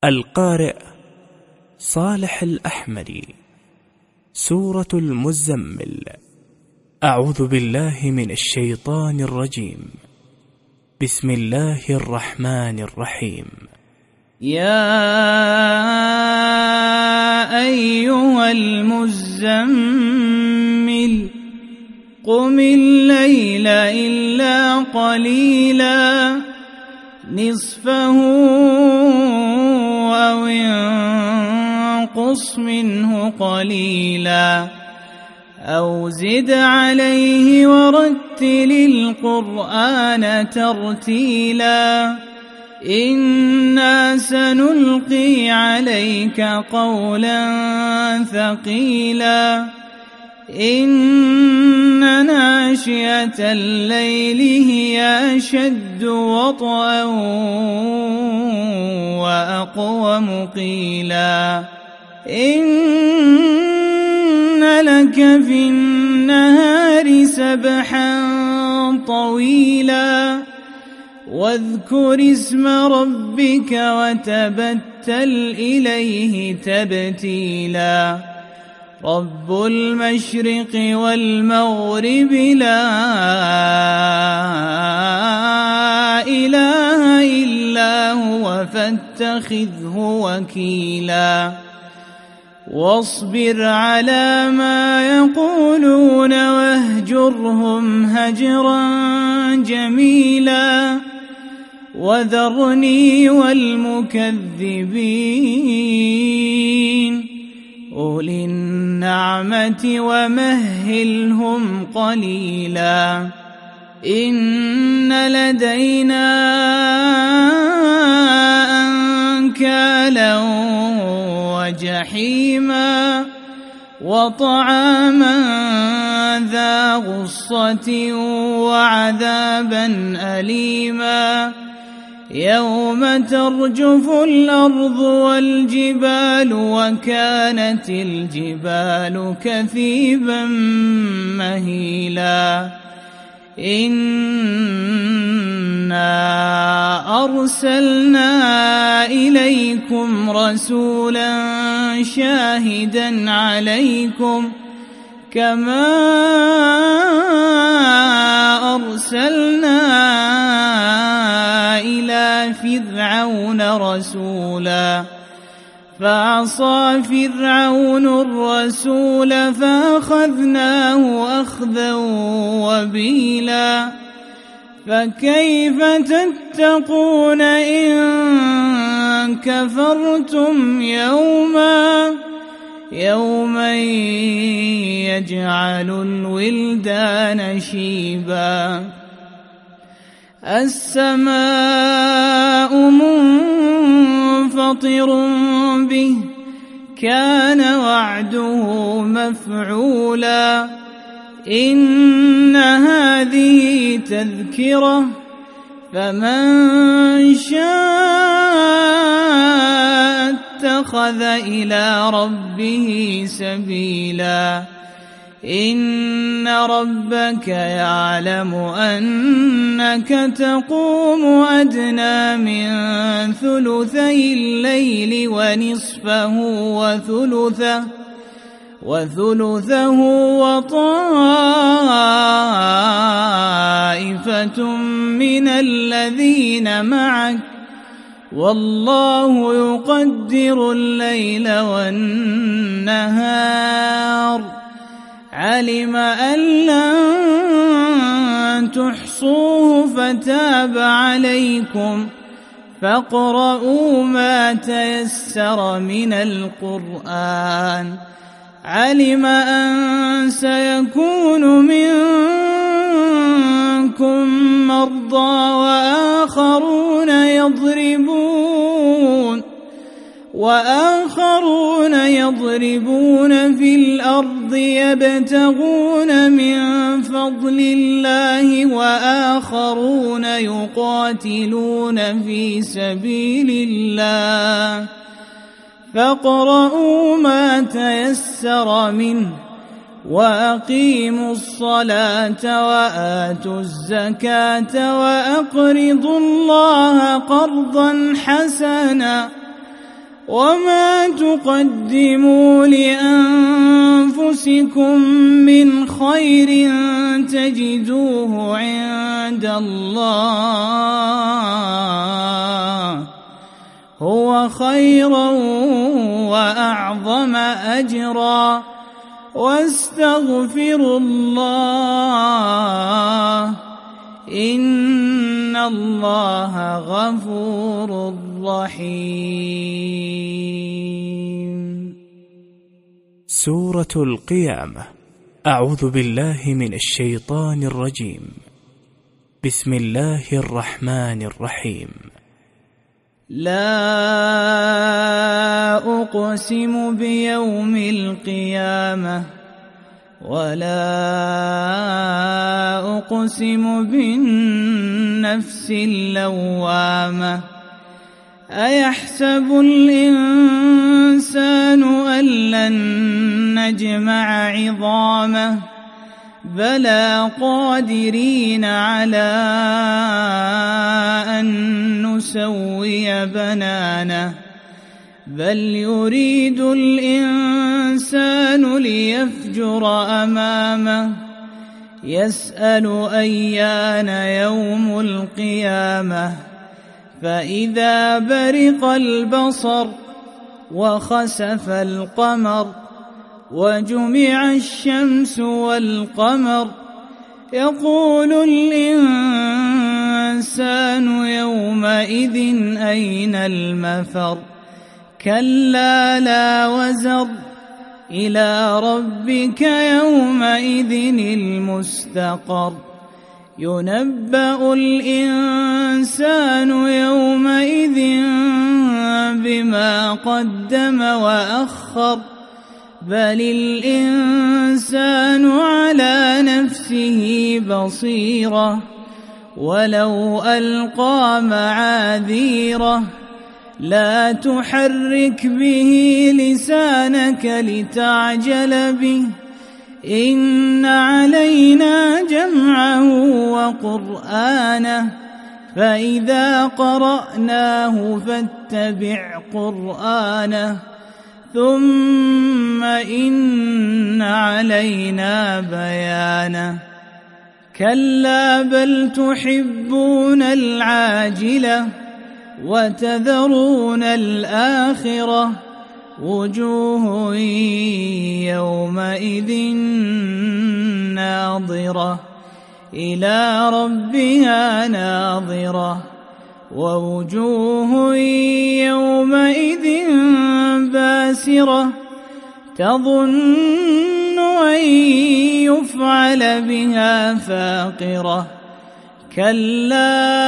القارئ صالح الأحمري. سورة المزمل. أعوذ بالله من الشيطان الرجيم. بسم الله الرحمن الرحيم. يا أيها المزمل قم الليل إلا قليلا نصفه أو انقص منه قليلا أو زد عليه ورتل القرآن ترتيلا إنا سنلقي عليك قولا ثقيلا إن ناشئة الليل هي أشد وطئا وأقوم قيلا إن لك في النهار سبحا طويلا واذكر اسم ربك وتبتل إليه تبتيلا رب المشرق والمغرب لا إله إلا هو فاتخذه وكيلا واصبر على ما يقولون واهجرهم هجرا جميلا وذرني والمكذبين أولي النعمة ومهلهم قليلا إن لدينا أنكالا وجحيما وطعاما ذا غصة وعذابا أليما يوم ترجف الأرض والجبال وكانت الجبال كثيبا مهيلا إنا أرسلنا إليكم رسولا شاهدا عليكم كما أرسلنا إلى فرعون رسولا فعصى فرعون الرسول فأخذناه أخذا وبيلا فكيف تتقون إن كفرتم يوما يجعل الولدان شيبا السماء منفطر به كان وعده مفعولا إن هذه تذكرة فمن شاء اتخذ إلى ربه سبيلا إن ربك يعلم أنك تقوم أدنى من ثلثي الليل ونصفه وثلثه وطائفة من الذين معك والله يقدر الليل والنهار علم أن لن تحصوه فتاب عليكم فاقرؤوا ما تيسر من القرآن علم أن سيكون منكم مرضى وآخرون يضربون في الأرض يبتغون من فضل الله وآخرون يقاتلون في سبيل الله فاقرؤوا ما تيسر منه وأقيموا الصلاة وآتوا الزكاة وأقرضوا الله قرضا حسنا وما تقدموا لأنفسكم من خير تجدوه عند الله هو خيرا وأعظم أجرا واستغفروا الله إن الله غفور رحيم. سورة القيامة. أعوذ بالله من الشيطان الرجيم. بسم الله الرحمن الرحيم. لا أقسم بيوم القيامة ولا أقسم بالنفس اللوامة أيحسب الإنسان أن لن نجمع عظامه بلى قادرين على أن نسوي بنانه بل يريد الإنسان ليفجر أمامه يسأل أيان يوم القيامة فإذا برق البصر وخسف القمر وجمع الشمس والقمر يقول الإنسان يومئذ أين المفر كلا لا وزر إلى ربك يومئذ المستقر ينبأ الإنسان يومئذ بما قدم وأخر بل الإنسان على نفسه بصيرة ولو ألقى معاذيره لا تحرك به لسانك لتعجل به إن علينا جمعه وقرآنه فإذا قرأناه فاتبع قرآنه ثم إن علينا بيانه كلا بل تحبون العاجلة وتذرون الآخرة وجوه يومئذ ناظرة إلى ربها ناظرة ووجوه يومئذ باسرة تظن أن يفعل بها فاقرة كلا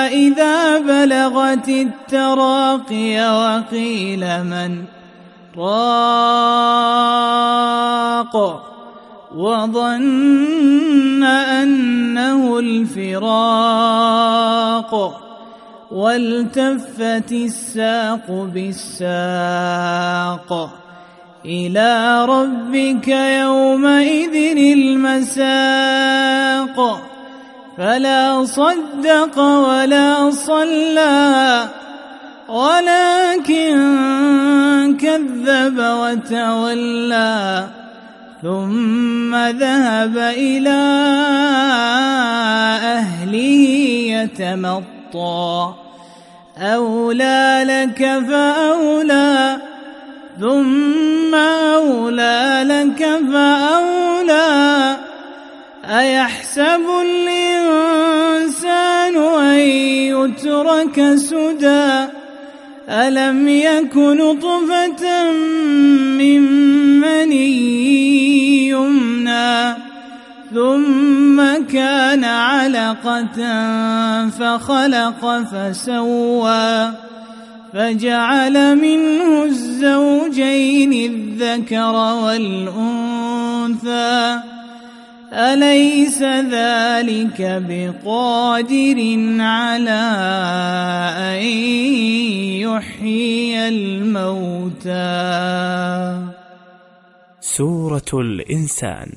إذا بلغت التراقي وقيل من راق وظن أنه الفراق والتفت الساق بالساق إلى ربك يومئذ المساق فلا صدق ولا صلى ولكن كذب وتولى ثم ذهب إلى أهله يتمطى أولى لك فأولى ثم أولى لك فأولى أيحسب الإنسان أن يترك سدى ألم يك نطفة من مني يمنى ثم كان علقة فخلق فسوى فجعل منه الزوجين الذكر والأنثى أليس ذلك بقادر على أن يحيي الموتى. سورة الإنسان.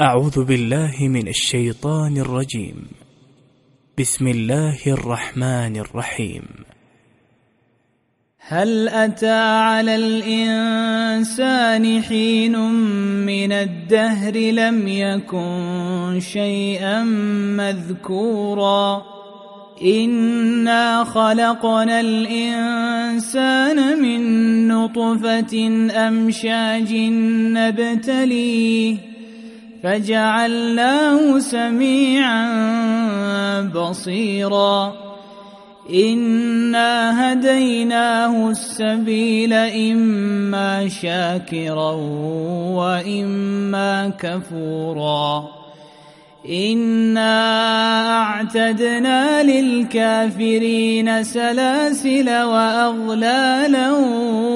أعوذ بالله من الشيطان الرجيم. بسم الله الرحمن الرحيم. هل أتى على الإنسان حين من الدهر لم يكن شيئا مذكورا إنا خلقنا الإنسان من نطفة أمشاج نبتليه فجعلناه سميعا بصيرا إنا هديناه السبيل إما شاكرا وإما كفورا إنا أعتدنا للكافرين سلاسل وأغلالا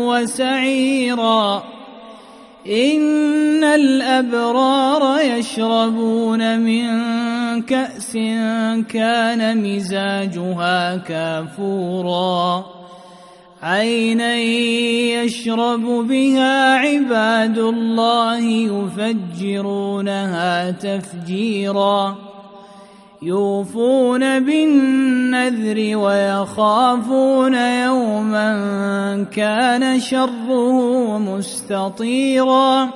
وسعيرا إن الأبرار يشربون من كأس كان مزاجها كافورا عينا يشرب بها عباد الله يفجرونها تفجيرا يوفون بالنذر ويخافون يوما كان شره مستطيرا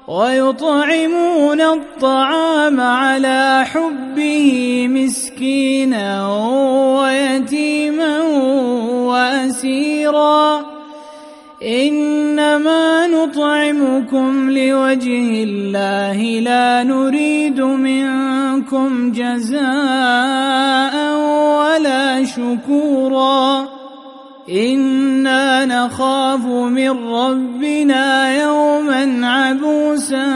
ويطعمون الطعام على حبه مسكينا ويتيما وأسيرا إنما نطعمكم لوجه الله لا نريد منكم جزاء ولا شكورا إنا نخاف من ربنا يوما عبوسا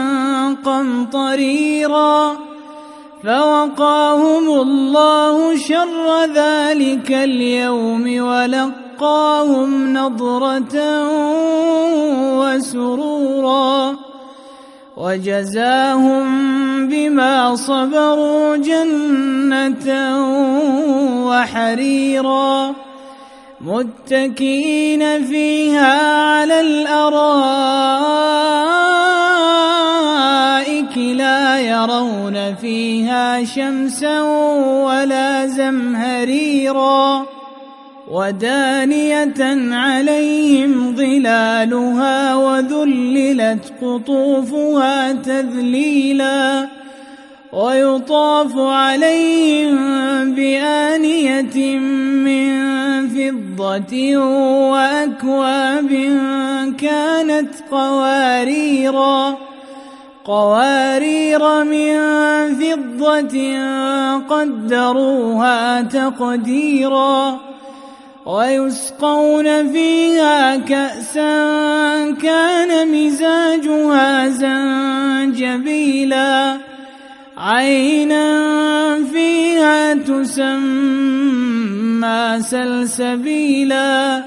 قمطريرا فوقاهم الله شر ذلك اليوم ولقاهم نضرة وسرورا وجزاهم بما صبروا جنة وحريرا متكئين فيها على الأرائك لا يرون فيها شمسا ولا زمهريرا ودانية عليهم ظلالها وذللت قطوفها تذليلا ويطاف عليهم بآنية من فضة وأكواب كانت قوارير من فضة قدروها تقديرا ويسقون فيها كأسا كان مزاجها زنجبيلا عينا فيها تسمى سلسبيلا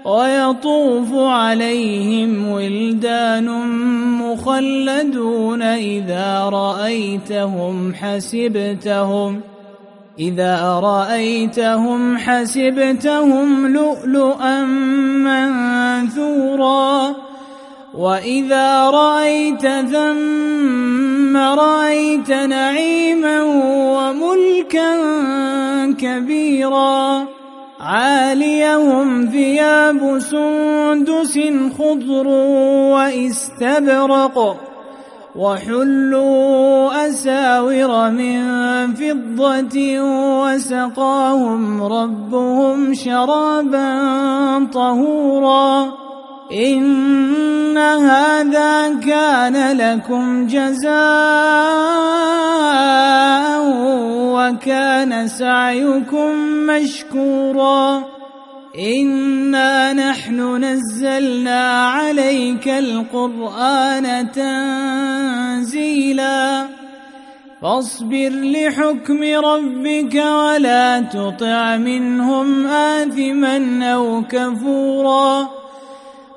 ويطوف عليهم ولدان مخلدون إذا رأيتهم حسبتهم لؤلؤا منثورا وإذا رأيت ثم رأيت نعيما وملكا كبيرا عاليهم ثياب سندس خضر واستبرق وحلوا أساور من فضة وسقاهم ربهم شرابا طهورا إن هذا كان لكم جزاء وكان سعيكم مشكورا إنا نحن نزلنا عليك القرآن تنزيلا فاصبر لحكم ربك ولا تطع منهم آثما أو كفورا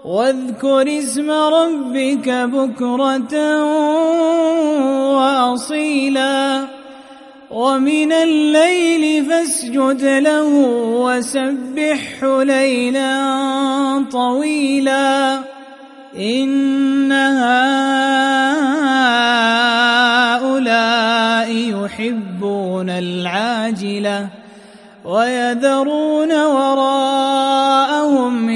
واذكر اسم ربك بكرة وأصيلا ومن الليل فاسجد له وسبحه ليلا طويلا إن هؤلاء يحبون العاجلة ويذرون وراءهم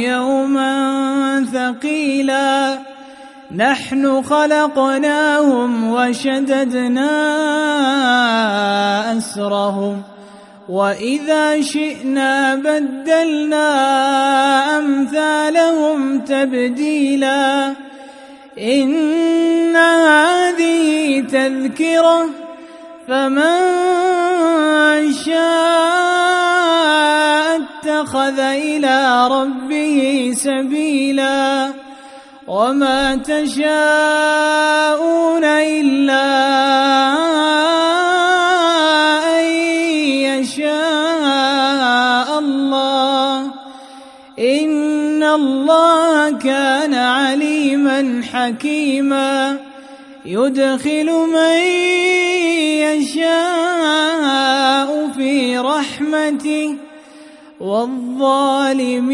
نحن خلقناهم وشددنا أسرهم وإذا شئنا بدلنا أمثالهم تبديلا إن هذه تذكرة فمن شاء اتخذ إلى ربه سبيلا وما تشاءون إلا أن يشاء الله إن الله كان عليما حكيما يدخل من يشاء في رحمته والظالمين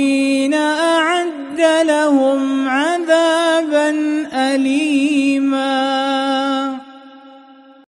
أعد لهم عذابا أليما.